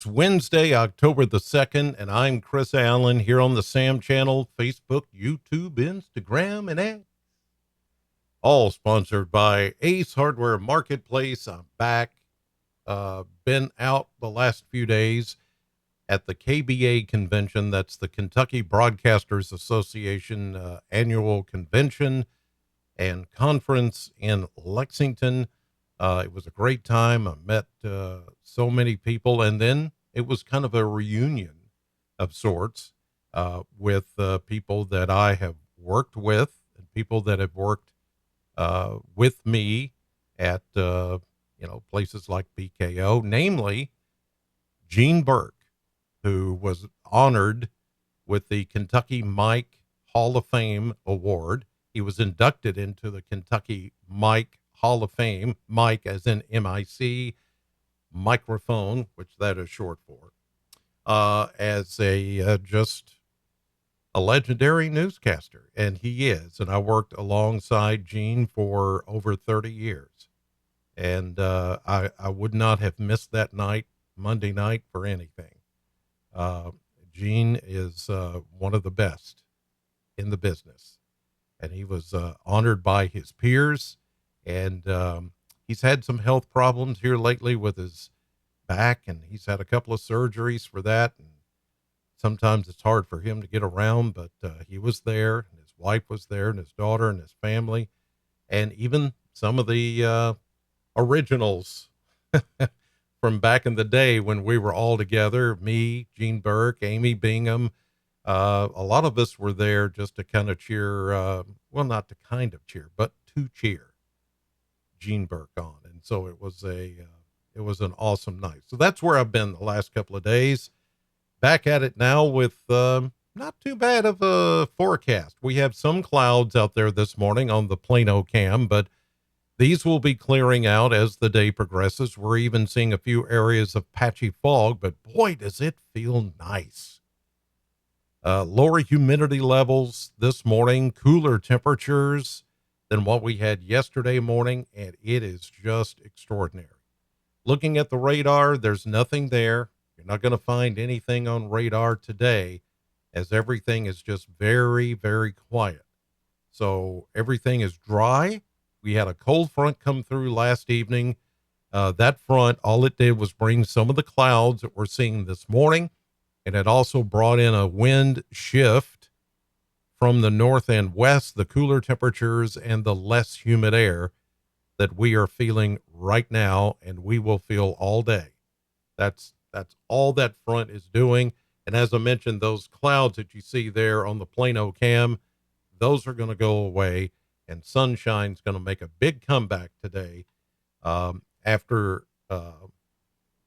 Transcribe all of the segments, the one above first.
It's Wednesday, October the 2nd, and I'm Chris Allen here on the Sam channel, Facebook, YouTube, Instagram, and X. All sponsored by Ace Hardware Marketplace. I'm back. Been out the last few days at the KBA convention. That's the Kentucky Broadcasters Association annual convention and conference in Lexington. It was a great time. I met so many people, and then it was kind of a reunion of sorts with people that I have worked with and people that have worked with me at places like BKO, namely Gene Burke, who was honored with the Kentucky Mike Hall of Fame Award. He was inducted into the Kentucky Mike Hall of Fame, Mike as in MIC, microphone, which that is short for, as a just a legendary newscaster, and he is. And I worked alongside Gene for over 30 years, and I would not have missed that night, Monday night, for anything. Gene is one of the best in the business, and he was honored by his peers. And he's had some health problems here lately with his back, and he's had a couple of surgeries for that. And sometimes it's hard for him to get around, but he was there, and his wife was there, and his daughter, and his family, and even some of the originals from back in the day when we were all together, me, Gene Burke, Amy Bingham. A lot of us were there just to kind of cheer, well, not to kind of cheer, but to cheer Gene Burke on. And so it was an awesome night. So that's where I've been the last couple of days. Back at it now with not too bad of a forecast. We have some clouds out there this morning on the Plano cam, but these will be clearing out as the day progresses. We're even seeing a few areas of patchy fog, but boy, does it feel nice. Lower humidity levels this morning, cooler temperatures than what we had yesterday morning, and it is just extraordinary. Looking at the radar, there's nothing there. You're not going to find anything on radar today, as everything is just very, very quiet. So everything is dry. We had a cold front come through last evening. That front, all it did was bring some of the clouds that we're seeing this morning, and it also brought in a wind shift from the north and west, the cooler temperatures and the less humid air that we are feeling right now, and we will feel all day. That's all that front is doing. And as I mentioned, those clouds that you see there on the Plano cam, those are going to go away, and sunshine's going to make a big comeback today after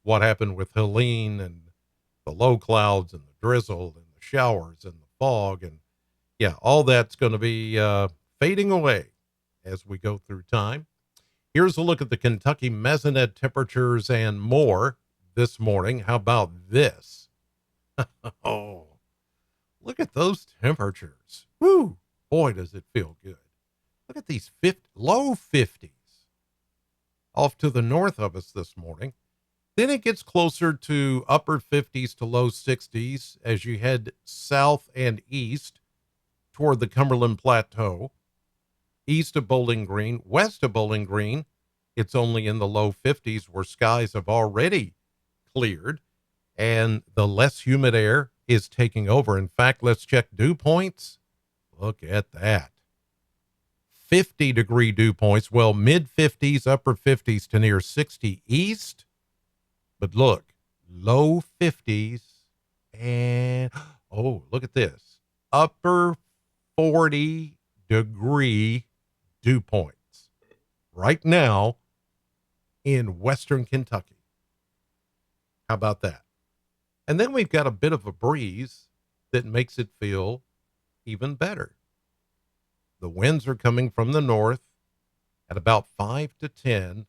what happened with Helene and the low clouds and the drizzle and the showers and the fog. And yeah, all that's going to be fading away as we go through time. Here's a look at the Kentucky Mesonet temperatures and more this morning. How about this? Oh, look at those temperatures. Woo! Boy, does it feel good. Look at these low 50s off to the north of us this morning. Then it gets closer to upper 50s to low 60s as you head south and east toward the Cumberland Plateau. East of Bowling Green, west of Bowling Green, it's only in the low 50s where skies have already cleared and the less humid air is taking over. In fact, let's check dew points. Look at that. 50-degree dew points. Well, mid 50s, upper 50s to near 60 east. But look, low 50s and, oh, look at this. Upper 40-degree dew points right now in western Kentucky. How about that? And then we've got a bit of a breeze that makes it feel even better. The winds are coming from the north at about 5 to 10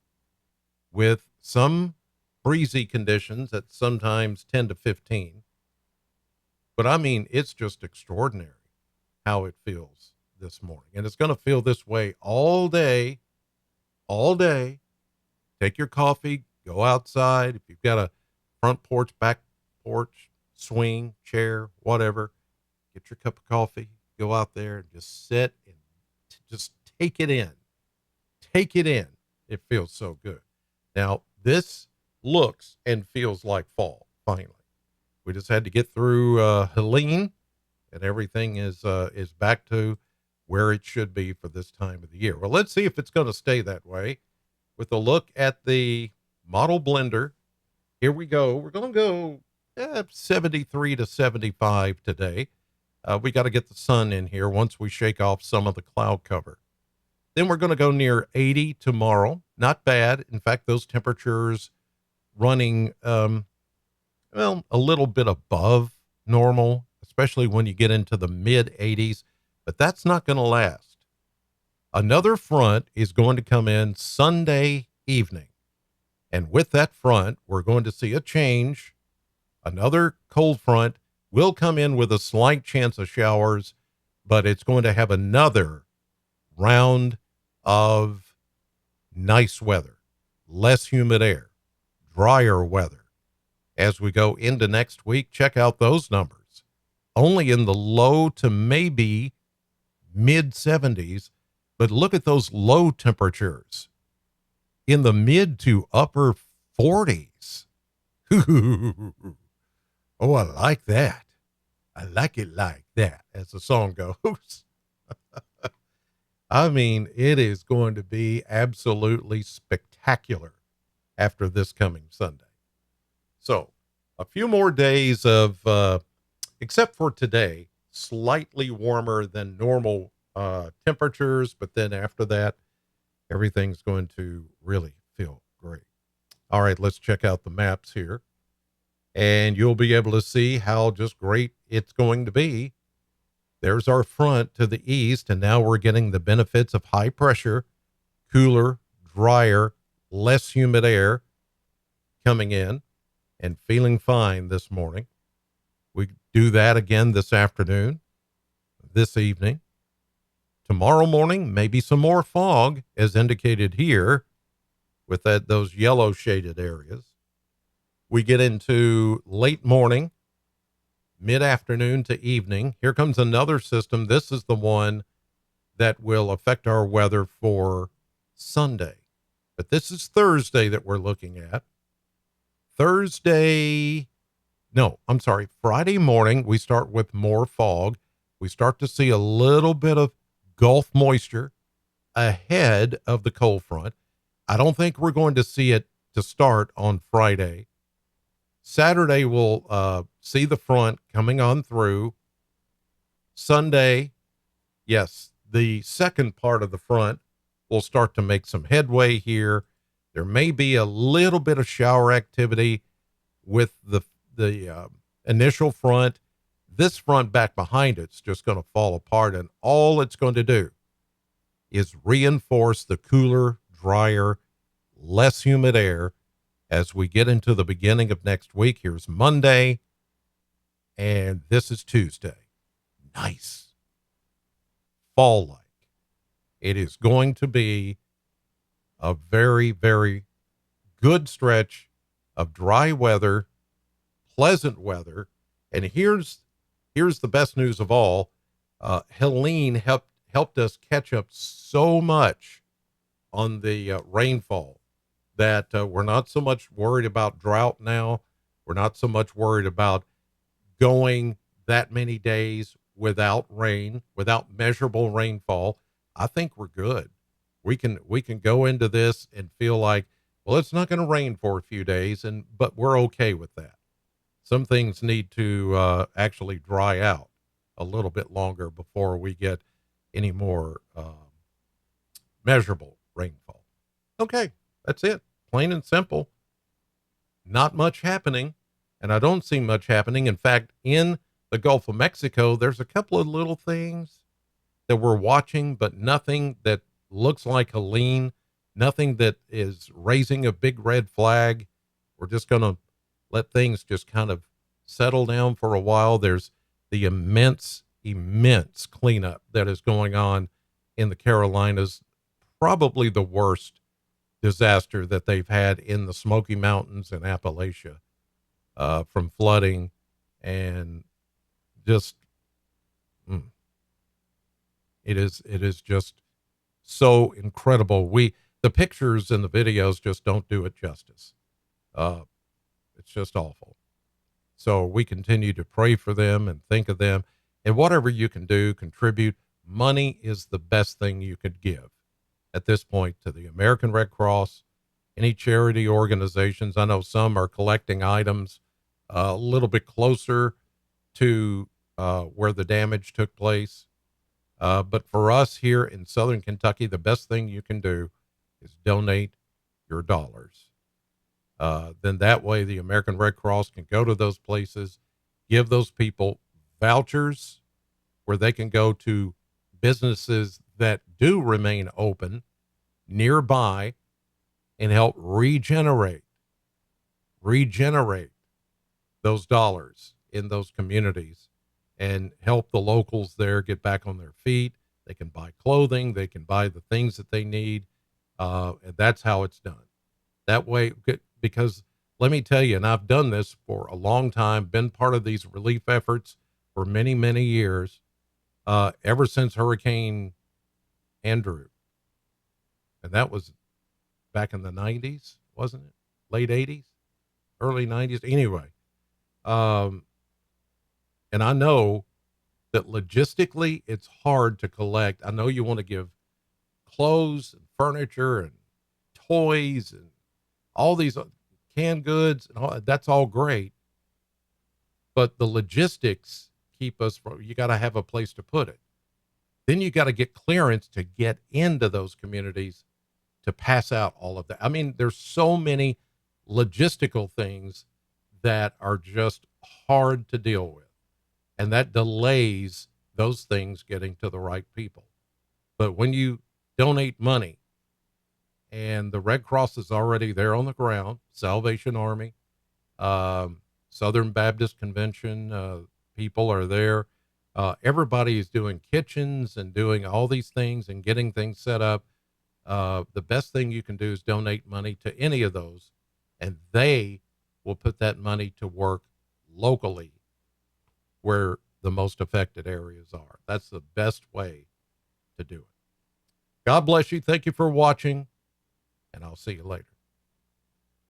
with some breezy conditions at sometimes 10 to 15. But I mean, it's just extraordinary how it feels this morning. And it's going to feel this way all day, all day. Take your coffee, go outside. If you've got a front porch, back porch, swing, chair, whatever. Get your cup of coffee, go out there and just sit and just take it in. Take it in. It feels so good. Now, this looks and feels like fall, finally. We just had to get through Helene, and everything is back to where it should be for this time of the year. Well, let's see if it's going to stay that way. With a look at the model blender, here we go. We're going to go 73 to 75 today. We got to get the sun in here once we shake off some of the cloud cover. Then we're going to go near 80 tomorrow. Not bad. In fact, those temperatures running, a little bit above normal, especially when you get into the mid 80s, but that's not going to last. Another front is going to come in Sunday evening. And with that front, we're going to see a change. Another cold front will come in with a slight chance of showers, but it's going to have another round of nice weather, less humid air, drier weather. As we go into next week, check out those numbers. Only in the low to maybe mid 70s, but look at those low temperatures in the mid to upper 40s. Oh, I like that. I like it like that, as the song goes. I mean, it is going to be absolutely spectacular after this coming Sunday. So a few more days of, except for today, slightly warmer than normal temperatures. But then after that, everything's going to really feel great. All right, let's check out the maps here. And you'll be able to see how just great it's going to be. There's our front to the east, and now we're getting the benefits of high pressure, cooler, drier, less humid air coming in and feeling fine this morning. We do that again this afternoon, this evening. Tomorrow morning, maybe some more fog, as indicated here with those yellow shaded areas. We get into late morning, mid-afternoon to evening. Here comes another system. This is the one that will affect our weather for Sunday. But this is Thursday that we're looking at. Friday morning, we start with more fog. We start to see a little bit of Gulf moisture ahead of the cold front. I don't think we're going to see it to start on Friday. Saturday, we'll see the front coming on through. Sunday, yes, the second part of the front will start to make some headway here. There may be a little bit of shower activity with the initial front. This front back behind it's just going to fall apart, and all it's going to do is reinforce the cooler, drier, less humid air as we get into the beginning of next week. Here's Monday, and this is Tuesday. Nice. Fall-like. It is going to be a very, very good stretch of dry weather, pleasant weather. And here's the best news of all. Helene helped us catch up so much on the rainfall that we're not so much worried about drought now. We're not so much worried about going that many days without rain, without measurable rainfall. I think we're good. We can go into this and feel like, well, it's not going to rain for a few days, but we're okay with that. Some things need to actually dry out a little bit longer before we get any more measurable rainfall. Okay, that's it. Plain and simple. Not much happening, and I don't see much happening. In fact, in the Gulf of Mexico, there's a couple of little things that we're watching, but nothing that looks like Helene, nothing that is raising a big red flag. We're just going to let things just kind of settle down for a while. There's the immense cleanup that is going on in the Carolinas, probably the worst disaster that they've had in the Smoky Mountains and Appalachia. from flooding, and just mm, it is just so incredible. The pictures and the videos just don't do it justice. Uh, it's just awful. So we continue to pray for them and think of them, and whatever you can do, contribute. Money is the best thing you could give at this point to the American Red Cross, any charity organizations. I know some are collecting items a little bit closer to where the damage took place. But for us here in Southern Kentucky, the best thing you can do is donate your dollars. Then that way the American Red Cross can go to those places, give those people vouchers where they can go to businesses that do remain open nearby and help regenerate those dollars in those communities and help the locals there get back on their feet. They can buy clothing, they can buy the things that they need. And that's how it's done. That way, because let me tell you, and I've done this for a long time, been part of these relief efforts for many, many years, ever since Hurricane Andrew. And that was back in the 90s, wasn't it? Late 80s, early 90s. Anyway, um, and I know that logistically it's hard to collect. I know you want to give clothes and furniture and toys and all these canned goods and all, that's all great, but the logistics keep us from, you got to have a place to put it. Then you got to get clearance to get into those communities to pass out all of that. I mean, there's so many logistical things that are just hard to deal with, and that delays those things getting to the right people. But when you donate money and the Red Cross is already there on the ground, Salvation Army, Southern Baptist Convention, people are there. Everybody is doing kitchens and doing all these things and getting things set up. The best thing you can do is donate money to any of those, and they will put that money to work locally where the most affected areas are. That's the best way to do it. God bless you. Thank you for watching, and I'll see you later.